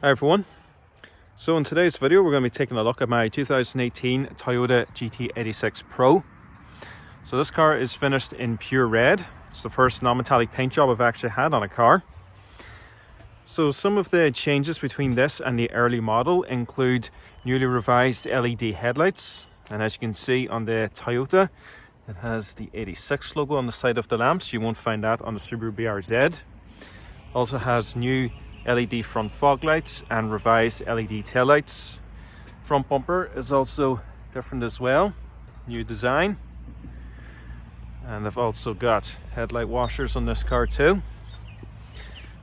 Hi everyone. So in today's video we're going to be taking a look at my 2018 Toyota GT86 Pro. So this car is finished in pure red. It's the first non-metallic paint job I've actually had on a car. So some of the changes between this and the early model include newly revised LED headlights, and as you can see on the Toyota it has the 86 logo on the side of the lamps. You won't find that on the Subaru BRZ. Also has new LED front fog lights and revised LED tail lights. Front bumper is also different as well, new design. And I've also got headlight washers on this car too.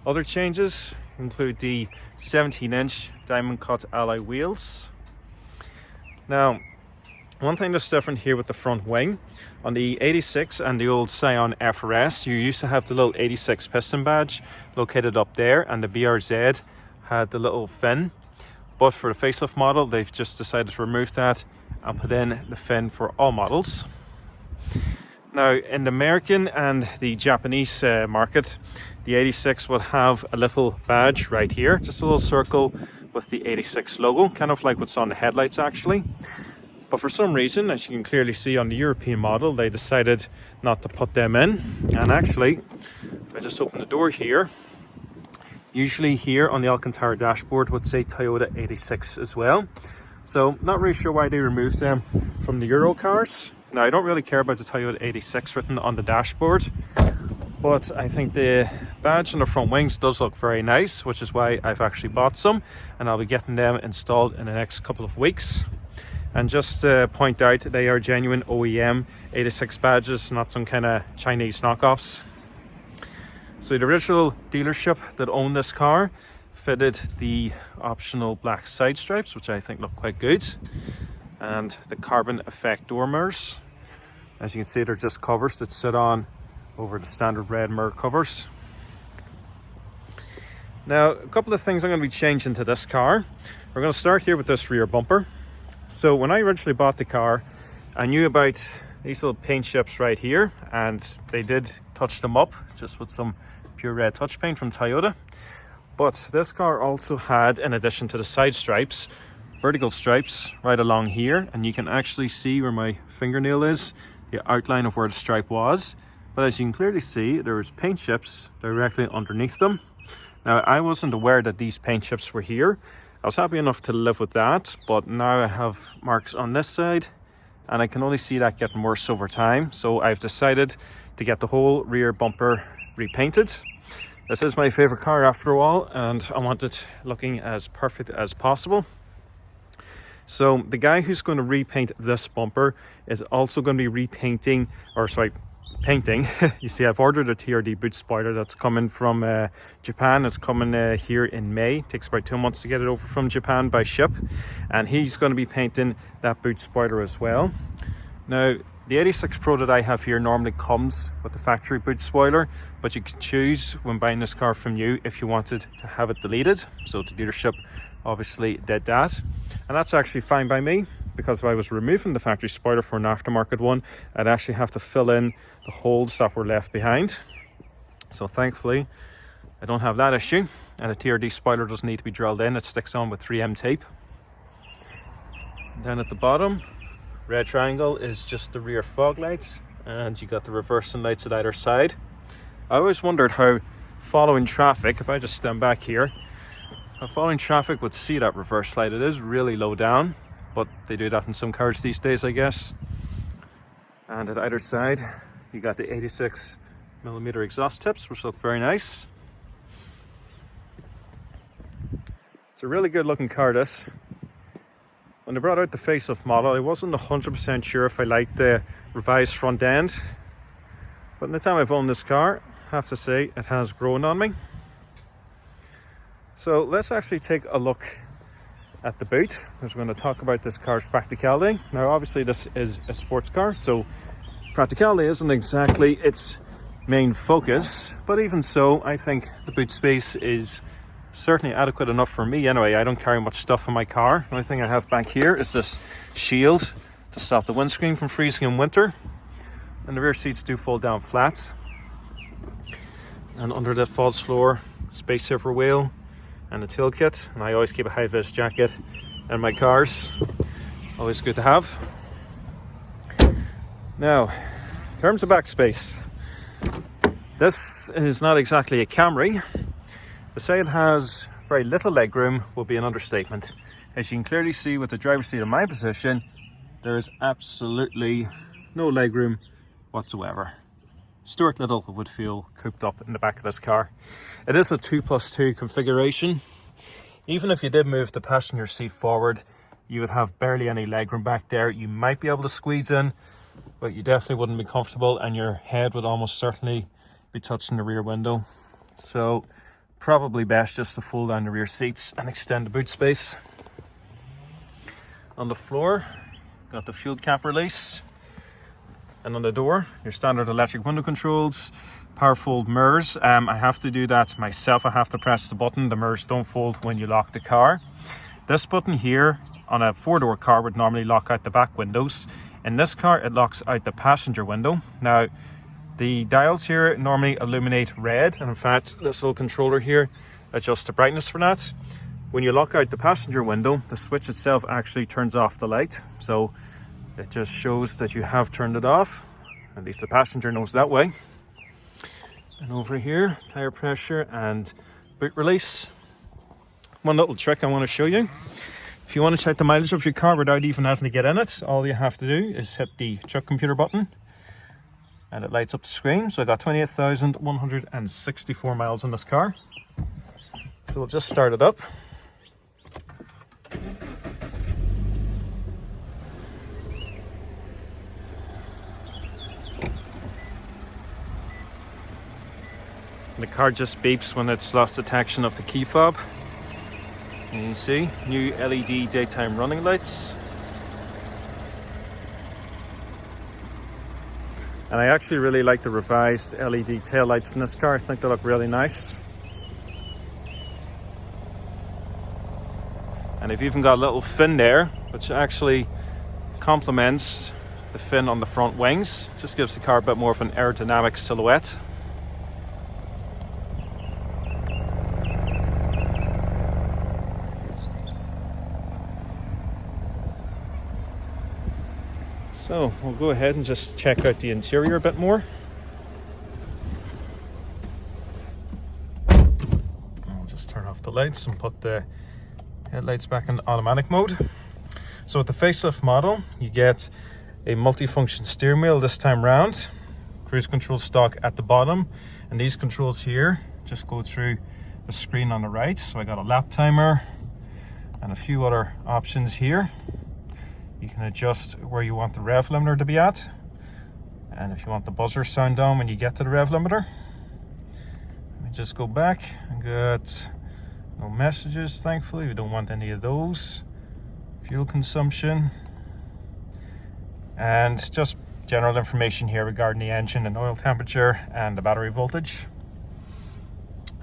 Other changes include the 17-inch diamond cut alloy wheels. Now, one thing that's different here with the front wing, on the 86 and the old Scion FRS, you used to have the little 86 piston badge located up there, and the BRZ had the little fin. But for the facelift model, they've just decided to remove that and put in the fin for all models. Now, in the American and the Japanese market, the 86 will have a little badge right here, just a little circle with the 86 logo, kind of like what's on the headlights actually. But for some reason, as you can clearly see on the European model, they decided not to put them in. And actually, if I just open the door here, usually here on the Alcantara dashboard would say Toyota 86 as well. So not really sure why they removed them from the Euro cars. Now, I don't really care about the Toyota 86 written on the dashboard, but I think the badge on the front wings does look very nice, which is why I've actually bought some, and I'll be getting them installed in the next couple of weeks. And just to point out, they are genuine OEM 86 badges, not some kind of Chinese knockoffs. So the original dealership that owned this car fitted the optional black side stripes, which I think look quite good, and the carbon effect door mirrors. As you can see, they're just covers that sit on over the standard red mirror covers. Now, a couple of things I'm going to be changing to this car. We're going to start here with this rear bumper. So when I originally bought the car, I knew about these little paint chips right here, and they did touch them up just with some pure red touch paint from Toyota. But this car also had, in addition to the side stripes, vertical stripes right along here, and you can actually see where my fingernail is, the outline of where the stripe was. But as you can clearly see, there was paint chips directly underneath them. Now, I wasn't aware that these paint chips were here. I was happy enough to live with that, but now I have marks on this side, and I can only see that getting worse over time. So I've decided to get the whole rear bumper repainted. This is my favorite car after all, and I want it looking as perfect as possible. So the guy who's going to repaint this bumper is also going to be repainting, painting. You see, I've ordered a TRD boot spoiler that's coming from Japan. It's coming here in May. It takes about 2 months to get it over from Japan by ship, and he's going to be painting that boot spoiler as well. Now, the 86 Pro that I have here normally comes with the factory boot spoiler, but you can choose when buying this car from you if you wanted to have it deleted. So the dealership obviously did that, and that's actually fine by me, because if I was removing the factory spoiler for an aftermarket one, I'd actually have to fill in the holes that were left behind. So thankfully, I don't have that issue, and a TRD spoiler doesn't need to be drilled in. It sticks on with 3M tape. Down at the bottom, red triangle is just the rear fog lights, and you got the reversing lights at either side. I always wondered how following traffic, if I just stand back here, how following traffic would see that reverse light. It is really low down, but they do that in some cars these days, I guess. And at either side, you got the 86mm exhaust tips, which look very nice. It's a really good looking car, this. When they brought out the facelift model, I wasn't 100% sure if I liked the revised front end. But in the time I've owned this car, I have to say it has grown on me. So let's actually take a look at the boot, because we're going to talk about this car's practicality. Now, obviously this is a sports car, so practicality isn't exactly its main focus, but even so, I think the boot space is certainly adequate enough for me. Anyway, I don't carry much stuff in my car. The only thing I have back here is this shield to stop the windscreen from freezing in winter, and the rear seats do fold down flat. And under the false floor space saver wheel, and a toolkit, and I always keep a high-vis jacket in my cars. Always good to have. Now, in terms of backspace, this is not exactly a Camry. To say it has very little legroom will be an understatement. As you can clearly see with the driver's seat in my position, there is absolutely no legroom whatsoever. Stuart Little would feel cooped up in the back of this car. It is a 2+2 configuration. Even if you did move the passenger seat forward, you would have barely any legroom back there. You might be able to squeeze in, but you definitely wouldn't be comfortable, and your head would almost certainly be touching the rear window. So probably best just to fold down the rear seats and extend the boot space. On the floor, got the fuel cap release. And on the door, your standard electric window controls, power fold mirrors. I have to do that myself. I have to press the button. The mirrors don't fold when you lock the car. This button here on a 4-door car would normally lock out the back windows. In this car, it locks out the passenger window. Now, the dials here normally illuminate red, and in fact, this little controller here adjusts the brightness for that. When you lock out the passenger window, the switch itself actually turns off the light. So it just shows that you have turned it off. At least the passenger knows that way. And over here, tire pressure and boot release. One little trick I want to show you. If you want to check the mileage of your car without even having to get in it, all you have to do is hit the truck computer button and it lights up the screen. So I got 28,164 miles on this car. So we'll just start it up. The car just beeps when it's lost detection of the key fob. And you can see new LED daytime running lights. And I actually really like the revised LED tail lights in this car. I think they look really nice. And they've even got a little fin there, which actually complements the fin on the front wings. Just gives the car a bit more of an aerodynamic silhouette. So we'll go ahead and just check out the interior a bit more. I'll just turn off the lights and put the headlights back in automatic mode. So with the facelift model, you get a multi-function steering wheel this time round. Cruise control stock at the bottom, and these controls here just go through the screen on the right. So I got a lap timer and a few other options here. You can adjust where you want the rev limiter to be at, and if you want the buzzer sound down when you get to the rev limiter. Let me just go back. I got no messages, thankfully. We don't want any of those. Fuel consumption, and just general information here regarding the engine and oil temperature and the battery voltage.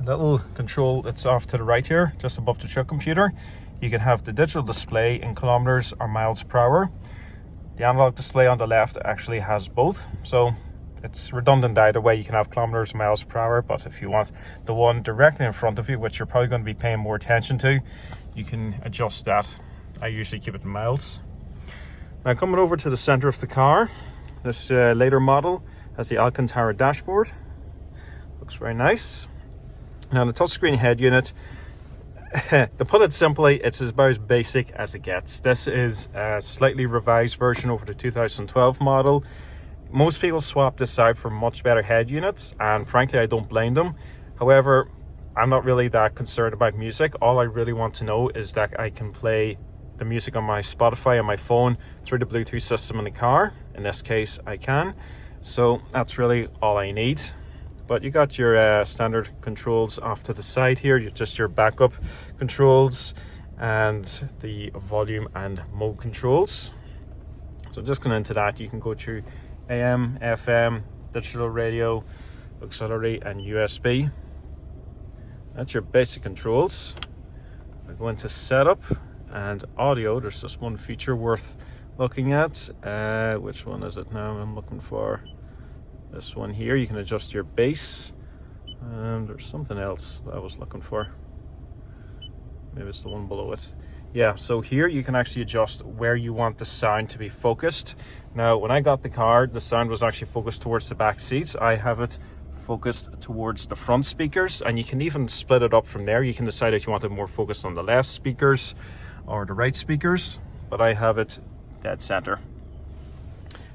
A little control that's off to the right here, just above the truck computer. You can have the digital display in kilometers or miles per hour. The analog display on the left actually has both, so it's redundant either way. You can have kilometers or miles per hour, but if you want the one directly in front of you, which you're probably going to be paying more attention to, you can adjust that. I usually keep it in miles. Now coming over to the center of the car, this later model has the Alcantara dashboard. Looks very nice. Now the touchscreen head unit, to put it simply, it's about as basic as it gets. This is a slightly revised version over the 2012 model. Most people swap this out for much better head units, and frankly I don't blame them. However, I'm not really that concerned about music. All I really want to know is that I can play the music on my Spotify on my phone through the Bluetooth system in the car. In this case I can, so that's really all I need. But you got your standard controls off to the side here, just your backup controls and the volume and mode controls. So just going into that, you can go through AM, FM, digital radio, auxiliary and USB. That's your basic controls. I go into setup and audio. There's just one feature worth looking at. Which one is it now I'm looking for? This one here. You can adjust your bass, and there's something else that I was looking for. maybe it's the one below it. Yeah, so here you can actually adjust where you want the sound to be focused. Now, when I got the car, the sound was actually focused towards the back seats. I have it focused towards the front speakers, and you can even split it up from there. You can decide if you want it more focused on the left speakers or the right speakers, but I have it dead center.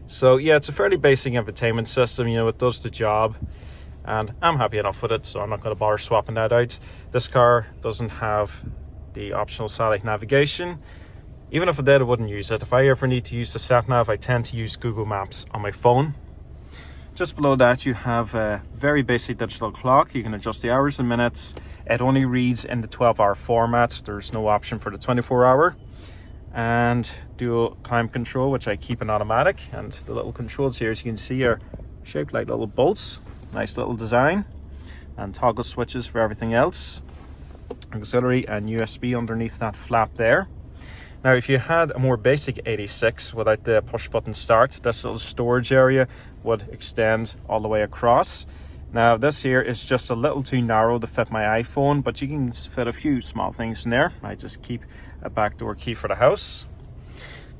So yeah, it's a fairly basic infotainment system. You know, it does the job, and I'm happy enough with it, so I'm not going to bother swapping that out. This car doesn't have the optional satellite navigation. Even if I did, I wouldn't use it. If I ever need to use the sat nav, I tend to use Google Maps on my phone. Just below that, you have a very basic digital clock. You can adjust the hours and minutes. It only reads in the 12-hour format. There's no option for the 24-hour. And dual climate control, which I keep in automatic. And the little controls here, as you can see, are shaped like little bolts. Nice little design. And toggle switches for everything else. Auxiliary and USB underneath that flap there. Now, if you had a more basic 86 without the push button start, this little storage area would extend all the way across. Now, this here is just a little too narrow to fit my iPhone, but you can fit a few small things in there. I just keep a backdoor key for the house.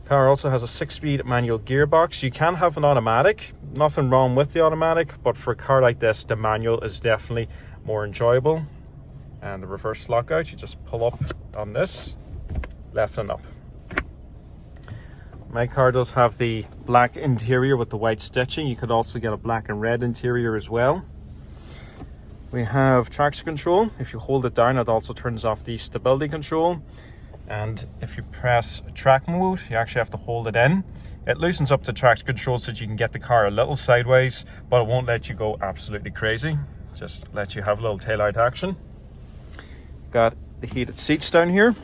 The car also has a 6-speed manual gearbox. You can have an automatic, nothing wrong with the automatic, but for a car like this, the manual is definitely more enjoyable. And the reverse lockout, you just pull up on this, left and up. My car does have the black interior with the white stitching. You could also get a black and red interior as well. We have traction control. If you hold it down, it also turns off the stability control. And if you press track mode, you actually have to hold it in. It loosens up the traction control so that you can get the car a little sideways, but it won't let you go absolutely crazy. Just let you have a little taillight action. Got the heated seats down here.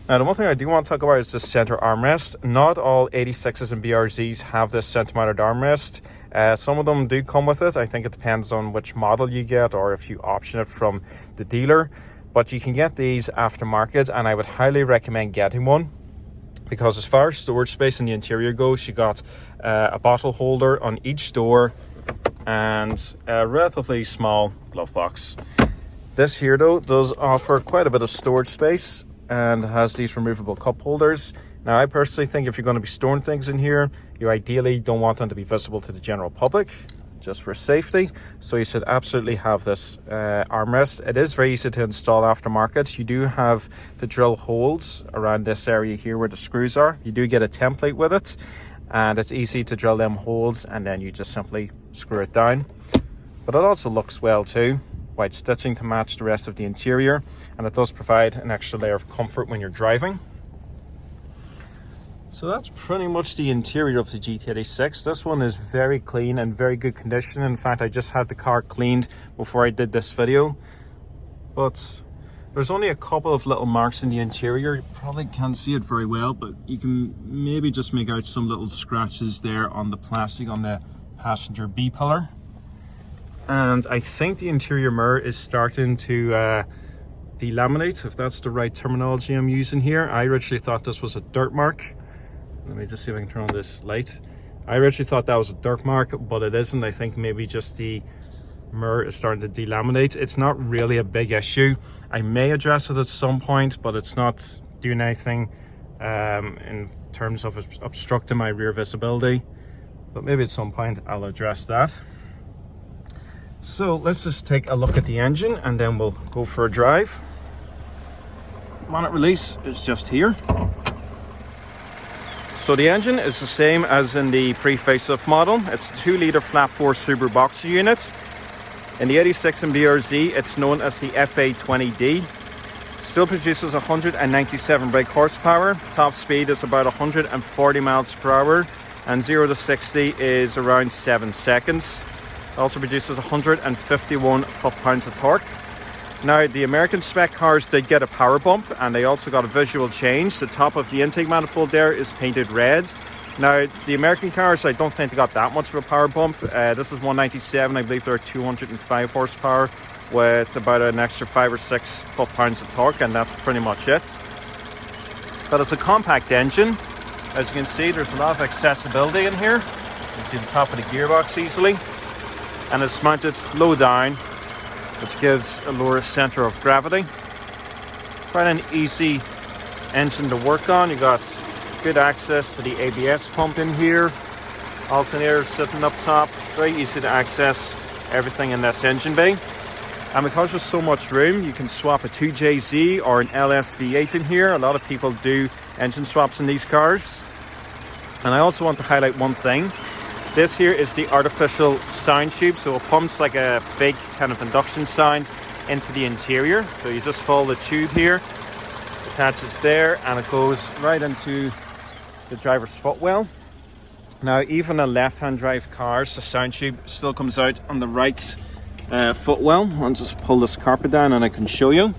Now, the one thing I do want to talk about is the center armrest. Not all 86s and BRZs have this center-mounted armrest. Some of them do come with it. I think it depends on which model you get or if you option it from the dealer. But you can get these aftermarket, and I would highly recommend getting one, because as far as storage space in the interior goes, you got a bottle holder on each door and a relatively small glove box. This here though does offer quite a bit of storage space and has these removable cup holders. Now, I personally think if you're going to be storing things in here, you ideally don't want them to be visible to the general public, just for safety. So you should absolutely have this armrest. It is very easy to install aftermarket. You do have to drill holes around this area here where the screws are. You do get a template with it, and it's easy to drill them holes, and then you just simply screw it down. But it also looks well too. White stitching to match the rest of the interior, and it does provide an extra layer of comfort when you're driving. So that's pretty much the interior of the GT86. This one is very clean and very good condition. In fact, I just had the car cleaned before I did this video, but there's only a couple of little marks in the interior. You probably can't see it very well, but you can maybe just make out some little scratches there on the plastic on the passenger B-pillar. And I think the interior mirror is starting to delaminate, if that's the right terminology I'm using here. I originally thought this was a dirt mark. Let me just see if I can turn on this light. I originally thought that was a dirt mark, but it isn't. I think maybe just the mirror is starting to delaminate. It's not really a big issue. I may address it at some point, but it's not doing anything in terms of obstructing my rear visibility. But maybe at some point I'll address that. So let's just take a look at the engine and then we'll go for a drive. Bonnet release is just here. So the engine is the same as in the pre-facelift model. It's a 2-litre flat-4 Subaru Boxer unit. In the 86 and BRZ, it's known as the FA20D. Still produces 197 brake horsepower. Top speed is about 140 miles per hour, and 0 to 60 is around 7 seconds. It also produces 151 foot-pounds of torque. Now, the American spec cars did get a power bump, and they also got a visual change. The top of the intake manifold there is painted red. Now, the American cars, I don't think they got that much of a power bump. This is 197. I believe they're 205 horsepower with about an extra 5 or 6 foot-pounds of torque, and that's pretty much it. But it's a compact engine. As you can see, there's a lot of accessibility in here. You can see the top of the gearbox easily. And it's mounted low down, which gives a lower center of gravity. Quite an easy engine to work on. You got good access to the ABS pump in here. Alternators sitting up top. Very easy to access everything in this engine bay. And because there's so much room, you can swap a 2JZ or an LS V8 in here. A lot of people do engine swaps in these cars. And I also want to highlight one thing. This here is the artificial sound tube. So it pumps like a fake kind of induction sound into the interior. So you just follow the tube here, attaches there, and it goes right into the driver's footwell. Now, even in left-hand drive cars, the sound tube still comes out on the right footwell. I'll just pull this carpet down and I can show you.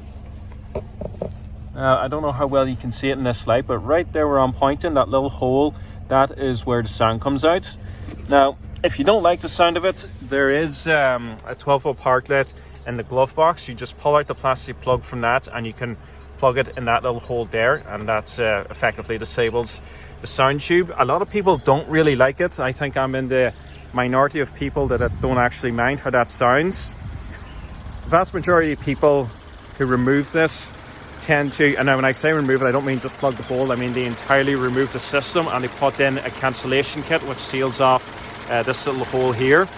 I don't know how well you can see it in this light, but right there where I'm pointing, that little hole, that is where the sound comes out. Now, if you don't like the sound of it, there is a 12-volt power outlet in the glove box. You just pull out the plastic plug from that and you can plug it in that little hole there, and that effectively disables the sound tube. A lot of people don't really like it. I think I'm in the minority of people that don't actually mind how that sounds. The vast majority of people who remove this tend to, and now when I say remove it, I don't mean just plug the hole. I mean they entirely remove the system and they put in a cancellation kit which seals off this little hole here.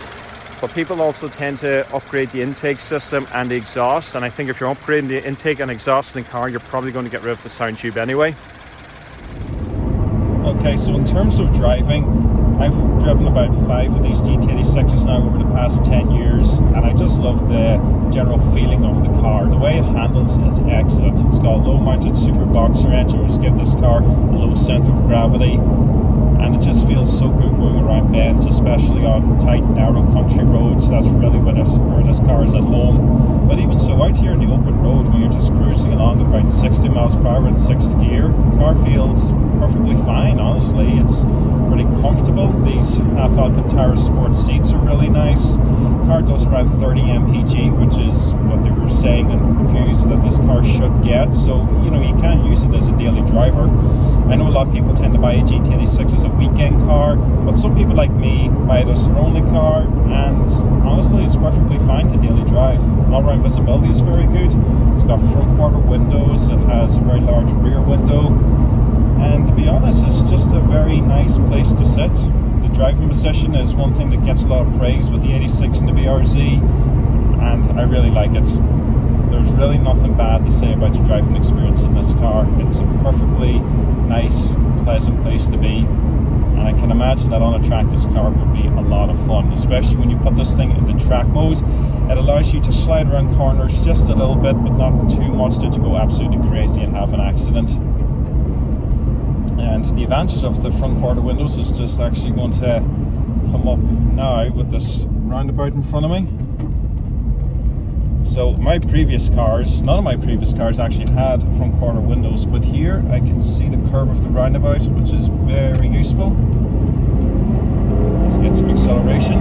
But people also tend to upgrade the intake system and the exhaust, and I think if you're upgrading the intake and exhaust in the car, you're probably going to get rid of the sound tube anyway. Okay, so in terms of driving, I've driven about 5 of these GT86s now over the past 10 years, and I just love the general feeling of the car. The way it handles is excellent. It's got a low-mounted super boxer engine, which gives this car a low centre of gravity, and it just feels so good going around bends, especially on tight, narrow country roads. That's really where this car is at home. But even so, out here in the open road, when you're just cruising along at about 60 miles per hour in 6th gear, the car feels perfectly fine, honestly. It's pretty comfortable. These half Alcantara sport seats are really nice. The car does around 30 mpg, which is what they were saying in reviews that this car should get. So, you know, you can't use it as a daily driver. I know a lot of people tend to buy a GT86 as a weekend car, but some people like me buy it as their only car, and honestly it's perfectly fine to daily drive. All-round visibility is very good. It's got front quarter windows, it has a very large rear window, and to be honest, it's just a very nice place to sit. The driving position is one thing that gets a lot of praise with the 86 and the BRZ, and I really like it. There's really nothing bad to say about the driving experience in this car. It's a perfectly nice, pleasant place to be, and I can imagine that on a track this car would be a lot of fun, especially when you put this thing into track mode. It allows you to slide around corners just a little bit, but not too much that you go absolutely crazy and have an accident. And the advantage of the front quarter windows is just actually going to come up now with this roundabout in front of me. So my previous cars, none of my previous cars actually had front quarter windows, but here I can see the curve of the roundabout, which is very useful. Let's get some acceleration.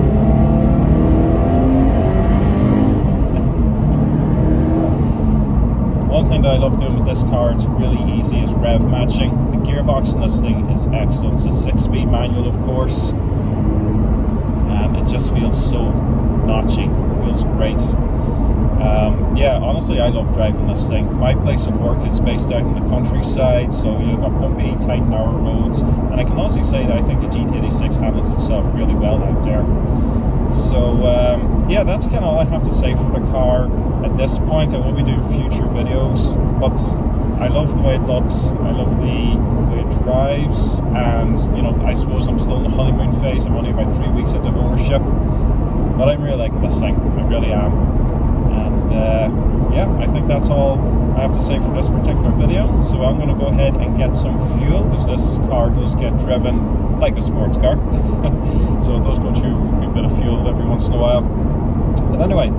One thing that I love doing with this car, it's really easy, is rev matching. The gearbox in this thing is excellent. It's a 6-speed manual, of course, and it just feels so notchy. It feels great. Yeah, honestly, I love driving this thing. My place of work is based out in the countryside, so you've got bumpy, tight, narrow roads, and I can honestly say that I think the GT86 handles itself really well out there. So yeah, that's kind of all I have to say for the car at this point. I will be doing future videos, but I love the way it looks, I love the way it drives, and you know, I suppose I'm still in the honeymoon phase. I'm only about 3 weeks out of ownership, but I'm really liking this thing, I really am. And yeah, I think that's all I have to say for this particular video. So I'm going to go ahead and get some fuel, because this car does get driven like a sports car. So it does go through a good bit of fuel every once in a while. But anyway,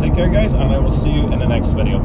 take care guys, and I will see you in the next video.